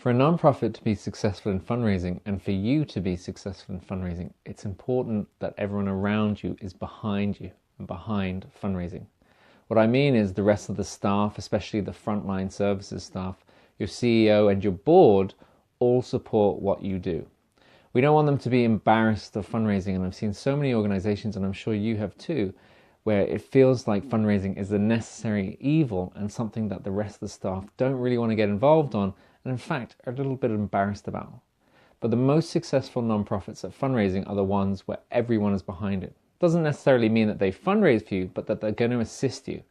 For a nonprofit to be successful in fundraising and for you to be successful in fundraising, it's important that everyone around you is behind you and behind fundraising. What I mean is the rest of the staff, especially the frontline services staff, your CEO and your board all support what you do. We don't want them to be embarrassed of fundraising, and I've seen so many organizations, and I'm sure you have too, where it feels like fundraising is a necessary evil and something that the rest of the staff don't really want to get involved on, and in fact are a little bit embarrassed about. But the most successful nonprofits at fundraising are the ones where everyone is behind it. It doesn't necessarily mean that they fundraise for you, but that they're going to assist you.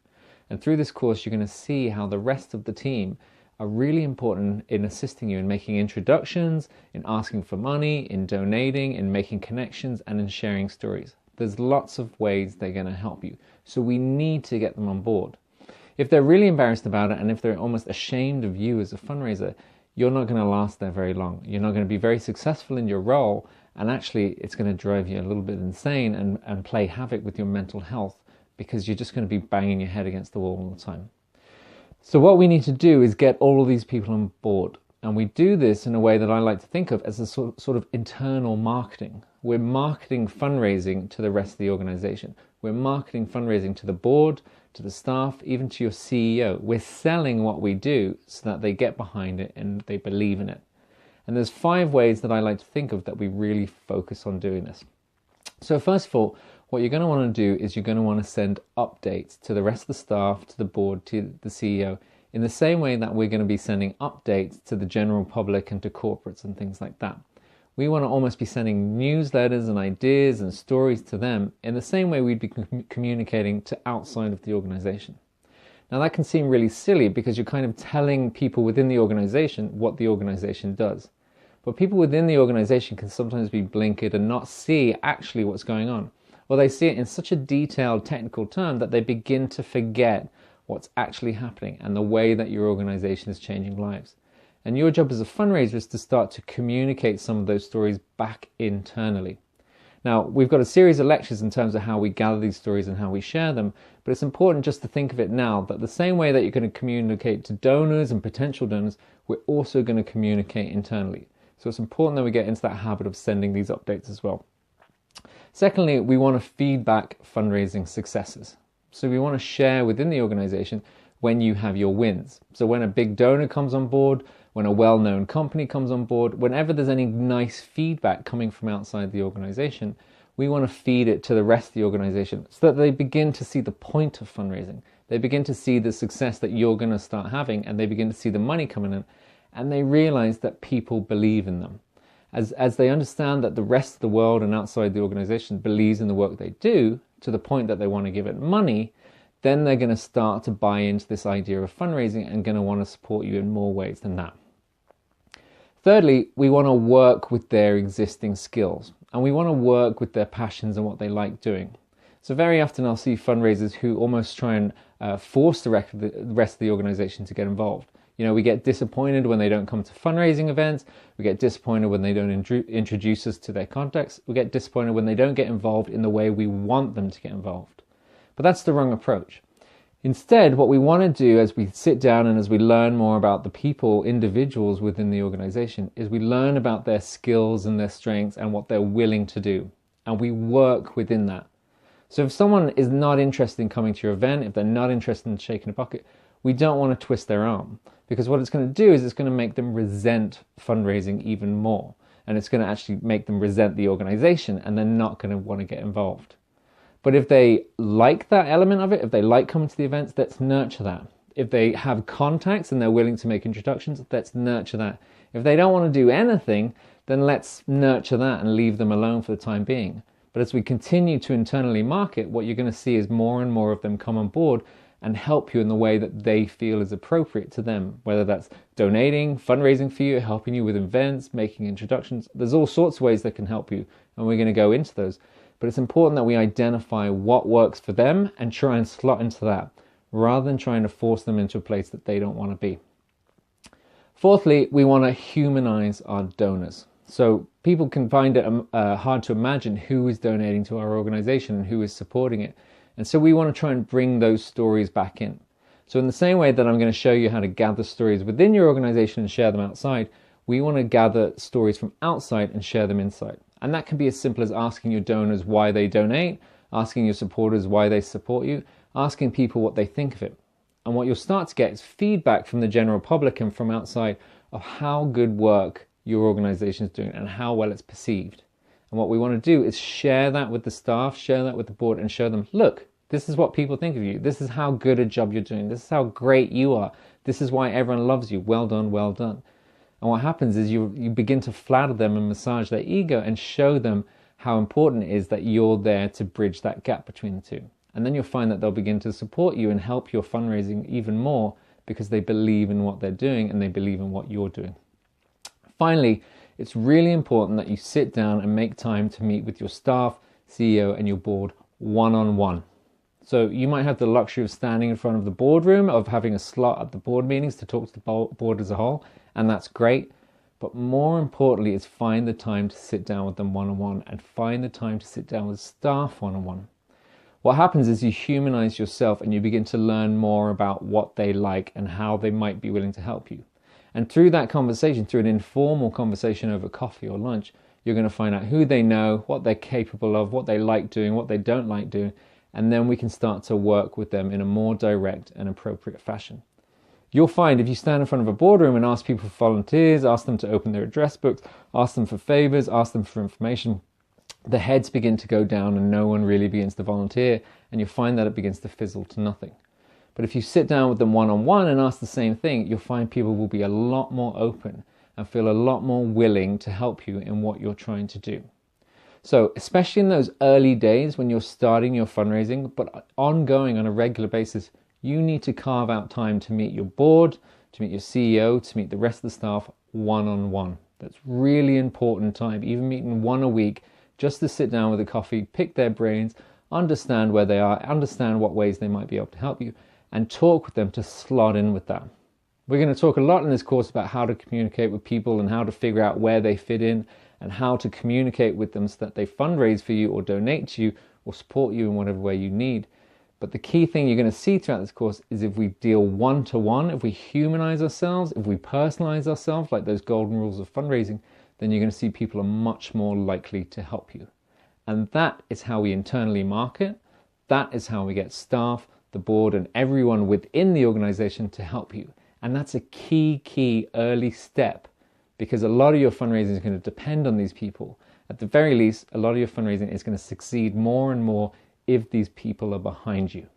And through this course, you're going to see how the rest of the team are really important in assisting you in making introductions, in asking for money, in donating, in making connections, and in sharing stories. There's lots of ways they're going to help you. So we need to get them on board. If they're really embarrassed about it and if they're almost ashamed of you as a fundraiser, you're not going to last there very long. You're not going to be very successful in your role, and actually it's going to drive you a little bit insane and play havoc with your mental health, because you're just going to be banging your head against the wall all the time. So what we need to do is get all of these people on board. And we do this in a way that I like to think of as a sort of internal marketing. We're marketing fundraising to the rest of the organization. We're marketing fundraising to the board, to the staff, even to your CEO. We're selling what we do so that they get behind it and they believe in it. And there's 5 ways that I like to think of that we really focus on doing this. So first of all, what you're going to want to do is you're going to want to send updates to the rest of the staff, to the board, to the CEO, in the same way that we're going to be sending updates to the general public and to corporates and things like that. We want to almost be sending newsletters and ideas and stories to them in the same way we'd be communicating to outside of the organization. Now that can seem really silly because you're kind of telling people within the organization what the organization does. But people within the organization can sometimes be blinkered and not see actually what's going on. Or they see it in such a detailed technical term that they begin to forget what's actually happening and the way that your organization is changing lives. And your job as a fundraiser is to start to communicate some of those stories back internally. Now, we've got a series of lectures in terms of how we gather these stories and how we share them, but it's important just to think of it now that the same way that you're going to communicate to donors and potential donors, we're also going to communicate internally. So it's important that we get into that habit of sending these updates as well. Secondly, we want to feedback fundraising successes. So we want to share within the organization when you have your wins. So when a big donor comes on board, when a well-known company comes on board, whenever there's any nice feedback coming from outside the organization, we want to feed it to the rest of the organization so that they begin to see the point of fundraising. They begin to see the success that you're going to start having, and they begin to see the money coming in, and they realize that people believe in them. As they understand that the rest of the world and outside the organization believes in the work they do to the point that they want to give it money, then they're going to start to buy into this idea of fundraising and going to want to support you in more ways than that. Thirdly, we want to work with their existing skills, and we want to work with their passions and what they like doing. So very often I'll see fundraisers who almost try and force the rest of the organization to get involved. You know, we get disappointed when they don't come to fundraising events. We get disappointed when they don't introduce us to their contacts. We get disappointed when they don't get involved in the way we want them to get involved. But that's the wrong approach. Instead, what we want to do as we sit down and as we learn more about the people, individuals within the organization, is we learn about their skills and their strengths and what they're willing to do. And we work within that. So if someone is not interested in coming to your event, if they're not interested in shaking a bucket, we don't want to twist their arm, because what it's going to do is it's going to make them resent fundraising even more, and it's going to actually make them resent the organization, and they're not going to want to get involved. But if they like that element of it, if they like coming to the events, let's nurture that. If they have contacts and they're willing to make introductions, let's nurture that. If they don't want to do anything, then let's nurture that and leave them alone for the time being. But as we continue to internally market, what you're going to see is more and more of them come on board and help you in the way that they feel is appropriate to them, whether that's donating, fundraising for you, helping you with events, making introductions. There's all sorts of ways that can help you, and we're going to go into those. But it's important that we identify what works for them and try and slot into that, rather than trying to force them into a place that they don't want to be. Fourthly, we want to humanize our donors. So people can find it hard to imagine who is donating to our organization and who is supporting it. And so we want to try and bring those stories back in. So in the same way that I'm going to show you how to gather stories within your organization and share them outside, We want to gather stories from outside and share them inside. And that can be as simple as asking your donors why they donate, asking your supporters why they support you, asking people what they think of it. And what you'll start to get is feedback from the general public and from outside of how good work your organization is doing and how well it's perceived. And what we want to do is share that with the staff, share that with the board, and show them, look, this is what people think of you. This is how good a job you're doing. This is how great you are. This is why everyone loves you. Well done, well done. And what happens is you begin to flatter them and massage their ego and show them how important it is that you're there to bridge that gap between the two. And then you'll find that they'll begin to support you and help your fundraising even more because they believe in what they're doing and they believe in what you're doing. Finally, it's really important that you sit down and make time to meet with your staff, CEO, and your board one-on-one. So you might have the luxury of standing in front of the boardroom, of having a slot at the board meetings to talk to the board as a whole, and that's great. But more importantly is find the time to sit down with them one-on-one and find the time to sit down with staff one-on-one. What happens is you humanize yourself and you begin to learn more about what they like and how they might be willing to help you. And through that conversation, through an informal conversation over coffee or lunch, you're going to find out who they know, what they're capable of, what they like doing, what they don't like doing, and then we can start to work with them in a more direct and appropriate fashion. You'll find if you stand in front of a boardroom and ask people for volunteers, ask them to open their address books, ask them for favors, ask them for information, the heads begin to go down and no one really begins to volunteer, and you'll find that it begins to fizzle to nothing. But if you sit down with them one-on-one and ask the same thing, you'll find people will be a lot more open and feel a lot more willing to help you in what you're trying to do. So especially in those early days when you're starting your fundraising, but ongoing on a regular basis, you need to carve out time to meet your board, to meet your CEO, to meet the rest of the staff one-on-one. That's really important time, even meeting one a week, just to sit down with a coffee, pick their brains, understand where they are, understand what ways they might be able to help you, and talk with them to slot in with that. We're going to talk a lot in this course about how to communicate with people and how to figure out where they fit in and how to communicate with them so that they fundraise for you or donate to you or support you in whatever way you need. But the key thing you're going to see throughout this course is if we deal one-to-one, if we humanize ourselves, if we personalize ourselves like those golden rules of fundraising, then you're going to see people are much more likely to help you. And that is how we internally market. That is how we get staff, the board, and everyone within the organization to help you. And that's a key early step because a lot of your fundraising is going to depend on these people. At the very least, a lot of your fundraising is going to succeed more and more if these people are behind you.